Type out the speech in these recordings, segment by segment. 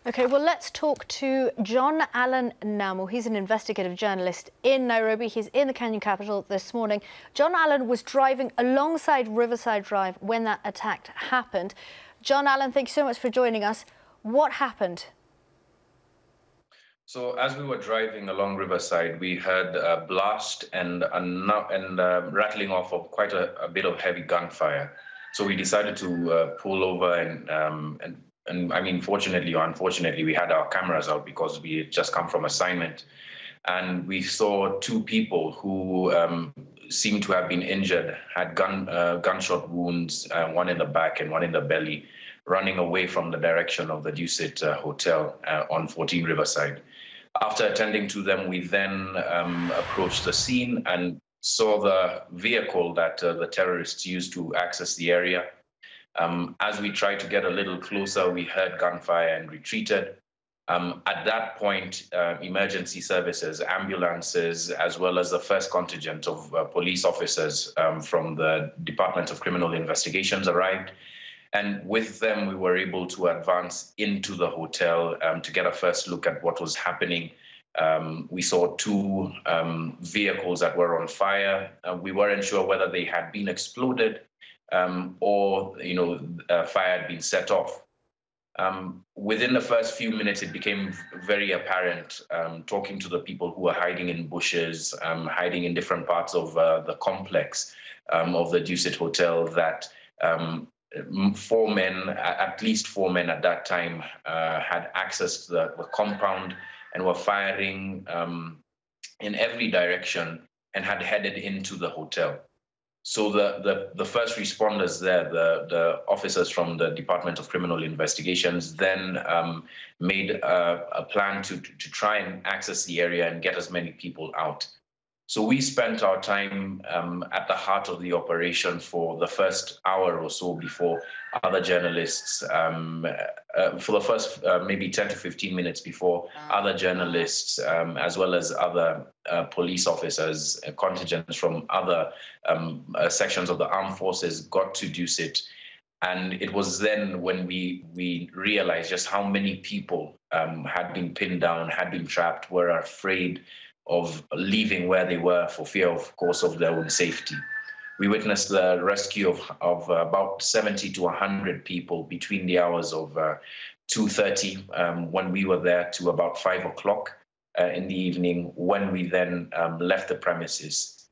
OK, well, let's talk to John-Allan Namu. He's an investigative journalist in Nairobi. He's in the Kenyan capital this morning. John-Allan was driving alongside Riverside Drive when that attack happened. John-Allan, thank you so much for joining us. What happened? So as we were driving along Riverside, we heard a blast and rattling off of quite a bit of heavy gunfire. So we decided to pull over and I mean, fortunately or unfortunately, we had our cameras out because we had just come from assignment. And we saw two people who seemed to have been injured, had gunshot wounds, one in the back and one in the belly, running away from the direction of the Dusit hotel on 14 Riverside. After attending to them, we then approached the scene and saw the vehicle that the terrorists used to access the area. As we tried to get a little closer, we heard gunfire and retreated. At that point, emergency services, ambulances, as well as the first contingent of police officers from the Department of Criminal Investigations arrived. And with them, we were able to advance into the hotel to get a first look at what was happening. We saw two vehicles that were on fire. We weren't sure whether they had been exploded or, fire had been set off. Within the first few minutes, it became very apparent, talking to the people who were hiding in bushes, hiding in different parts of the complex of the Dusit Hotel, that at least four men at that time had accessed the compound and were firing in every direction and had headed into the hotel. So the first responders there, the officers from the Department of Criminal Investigations, then made a plan to try and access the area and get as many people out. So we spent our time at the heart of the operation for the first hour or so before other journalists, for the first maybe 10 to 15 minutes before other journalists, as well as other police officers, contingents from other sections of the armed forces got to Dusit. And it was then when we realized just how many people had been pinned down, had been trapped, were afraid of leaving where they were for fear, of course, of their own safety. We witnessed the rescue of about 70 to 100 people between the hours of 2:30 when we were there to about 5 o'clock in the evening, when we then left the premises.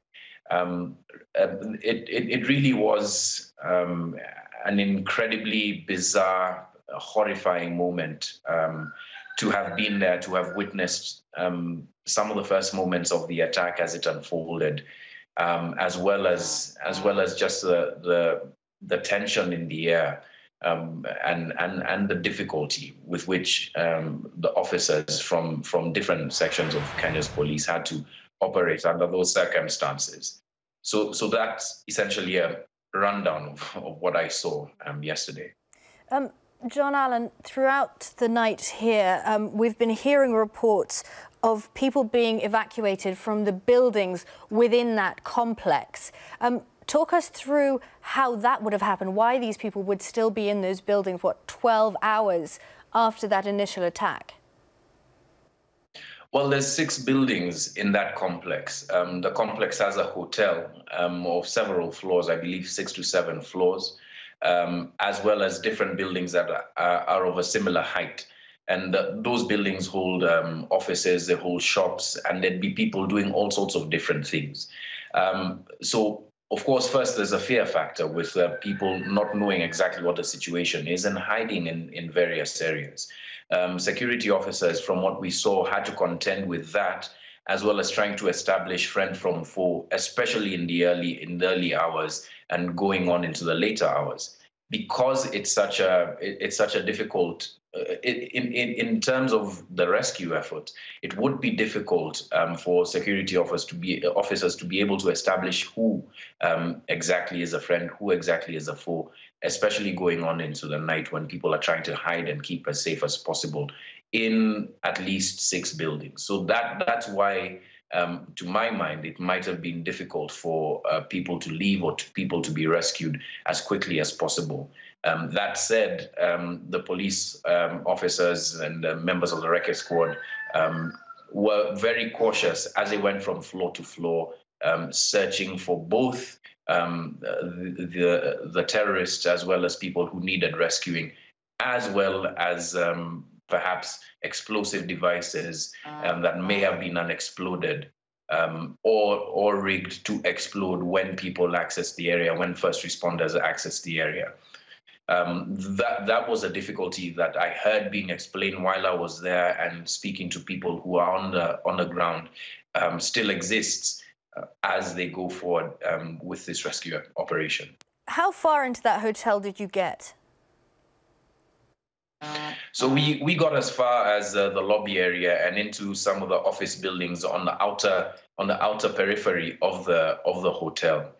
It really was an incredibly bizarre, horrifying moment to have been there, to have witnessed some of the first moments of the attack as it unfolded, as well as just the tension in the air and the difficulty with which the officers from different sections of Kenya's police had to operate under those circumstances. So that's essentially a rundown of what I saw yesterday. John-Allan, throughout the night here, we've been hearing reports of people being evacuated from the buildings within that complex. Talk us through how that would have happened, why these people would still be in those buildings, 12 hours after that initial attack? Well, there's 6 buildings in that complex. The complex has a hotel of several floors, I believe 6 to 7 floors. As well as different buildings that are of a similar height. And those buildings hold offices, they hold shops, and there'd be people doing all sorts of different things. So, of course, first there's a fear factor with people not knowing exactly what the situation is and hiding in various areas. Security officers, from what we saw, had to contend with that, as well as trying to establish friend from foe, especially in the early hours and going on into the later hours, because it's such a difficult. In terms of the rescue effort, it would be difficult for security officers to be able to establish who exactly is a friend, who exactly is a foe, especially going on into the night when people are trying to hide and keep as safe as possible in at least 6 buildings. So that's why to my mind, it might have been difficult for people to leave or people to be rescued as quickly as possible. That said, the police officers and members of the rescue squad were very cautious as they went from floor to floor, searching for both the terrorists as well as people who needed rescuing, as well as perhaps explosive devices that may have been unexploded or rigged to explode when people access the area, when first responders access the area. That was a difficulty that I heard being explained while I was there and speaking to people who are on the ground, still exists as they go forward with this rescue operation. How far into that hotel did you get? So we got as far as the lobby area and into some of the office buildings on the outer periphery of the hotel.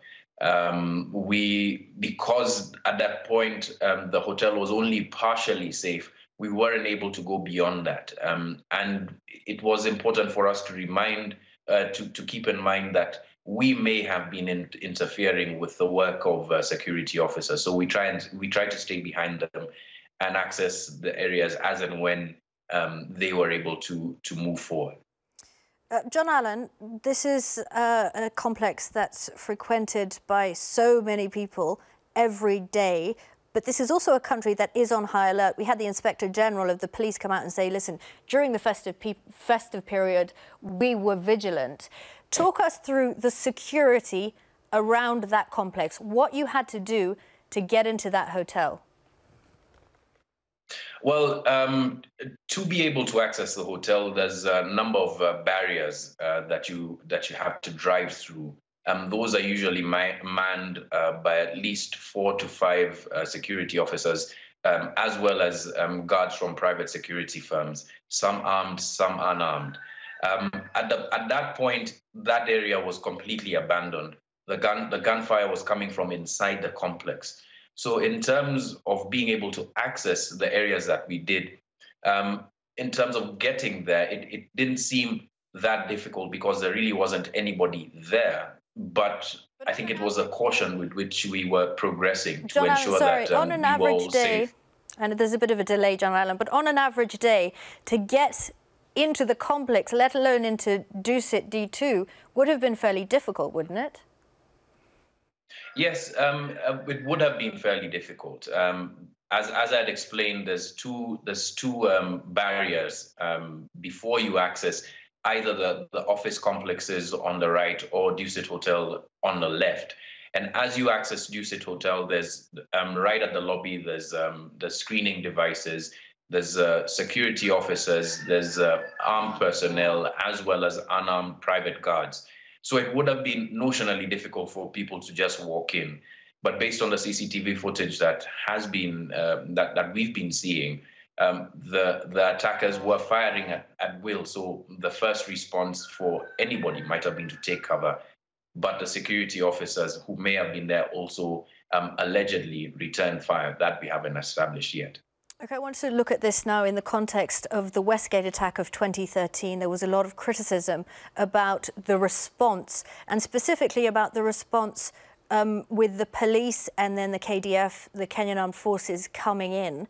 Because at that point the hotel was only partially safe, we weren't able to go beyond that, and it was important for us to keep in mind that we may have been interfering with the work of security officers. So we try to stay behind them and access the areas as and when they were able to move forward. John-Allan, this is a complex that's frequented by so many people every day, but this is also a country that is on high alert. We had the Inspector General of the police come out and say, listen, during the festive period, we were vigilant. Talk us through the security around that complex, what you had to do to get into that hotel. Well, to be able to access the hotel, there's a number of barriers that you have to drive through. Those are usually manned by at least 4 to 5 security officers, as well as guards from private security firms, some armed, some unarmed. At that point, that area was completely abandoned. The gunfire was coming from inside the complex. So in terms of being able to access the areas that we did, in terms of getting there, it didn't seem that difficult because there really wasn't anybody there. But I think it was a caution with which we were progressing to ensure that on an average day, safe. And there's a bit of a delay, John-Allan, but on an average day, to get into the complex, let alone into Dusit D2, would have been fairly difficult, wouldn't it? Yes, it would have been fairly difficult. As I had explained, there's two barriers before you access either the office complexes on the right or Dusit Hotel on the left. And as you access Dusit Hotel, there's right at the lobby, there's the screening devices, there's security officers, there's armed personnel, as well as unarmed private guards. So it would have been notionally difficult for people to just walk in. But based on the CCTV footage that has been that we've been seeing, the attackers were firing at will. So the first response for anybody might have been to take cover. But the security officers who may have been there also allegedly returned fire. That we haven't established yet. OK, I want to look at this now in the context of the Westgate attack of 2013. There was a lot of criticism about the response, and specifically about the response with the police and then the KDF, the Kenyan Armed Forces, coming in.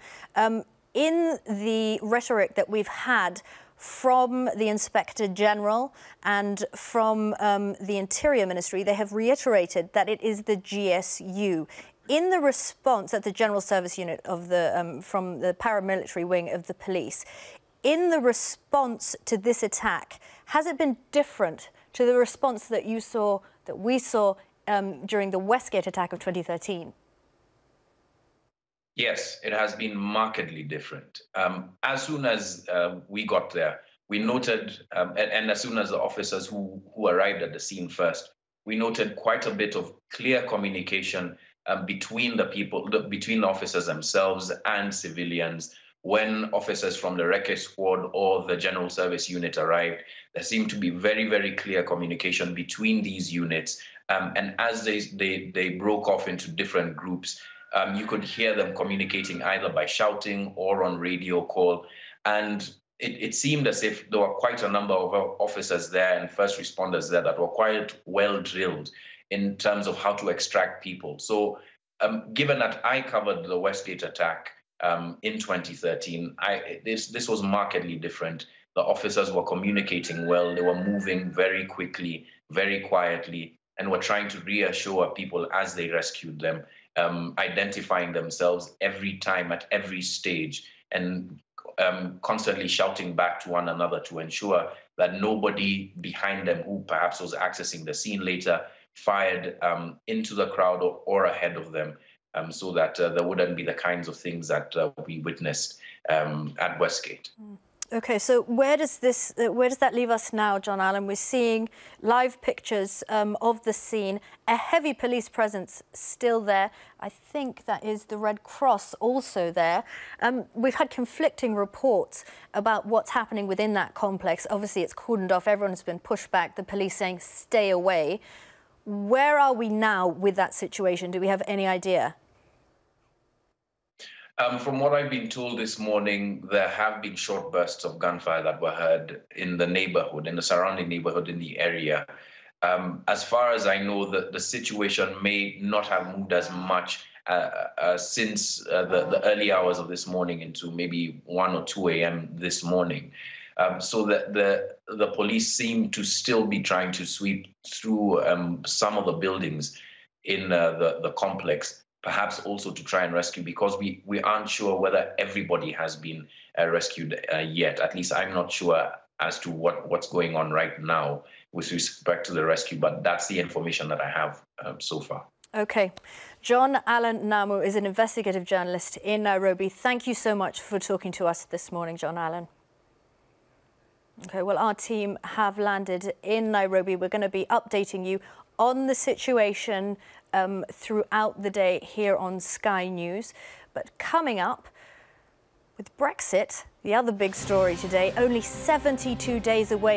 In the rhetoric that we've had from the Inspector General and from the Interior Ministry, they have reiterated that it is the GSU. In the response at the General Service Unit of the from the paramilitary wing of the police, in the response to this attack, has it been different to the response that you saw, that we saw during the Westgate attack of 2013? Yes, it has been markedly different. As soon as we got there, we noted, and as soon as the officers who arrived at the scene first, we noted quite a bit of clear communication between between the officers themselves and civilians. When officers from the Rescue Squad or the General Service Unit arrived, there seemed to be very, very clear communication between these units. And as they broke off into different groups, you could hear them communicating either by shouting or on radio call. And it seemed as if there were quite a number of officers there and first responders there that were quite well drilled in terms of how to extract people. So given that I covered the Westgate attack in 2013, this was markedly different. The officers were communicating well. They were moving very quickly, very quietly, and were trying to reassure people as they rescued them, identifying themselves every time at every stage, and constantly shouting back to one another to ensure that nobody behind them who perhaps was accessing the scene later fired into the crowd or ahead of them, so that there wouldn't be the kinds of things that we witnessed at Westgate. Okay, so where does that leave us now, John-Allan? We're seeing live pictures of the scene, a heavy police presence still there. I think that is the Red Cross also there. We've had conflicting reports about what's happening within that complex. Obviously, it's cordoned off. Everyone's been pushed back. The police saying, stay away. Where are we now with that situation? Do we have any idea? From what I've been told this morning, there have been short bursts of gunfire that were heard in the neighborhood, in the surrounding neighborhood, in the area. As far as I know, the situation may not have moved as much since the early hours of this morning into maybe 1 or 2 a.m. this morning. So that the police seem to still be trying to sweep through some of the buildings in the complex, perhaps also to try and rescue, because we aren't sure whether everybody has been rescued yet. At least I'm not sure as to what's going on right now with respect to the rescue, but that's the information that I have so far. Okay. John-Allan Namu is an investigative journalist in Nairobi. Thank you so much for talking to us this morning, John-Allan. Okay, well, our team have landed in Nairobi. We're going to be updating you on the situation throughout the day here on Sky News. But coming up, with Brexit, the other big story today, only 72 days away.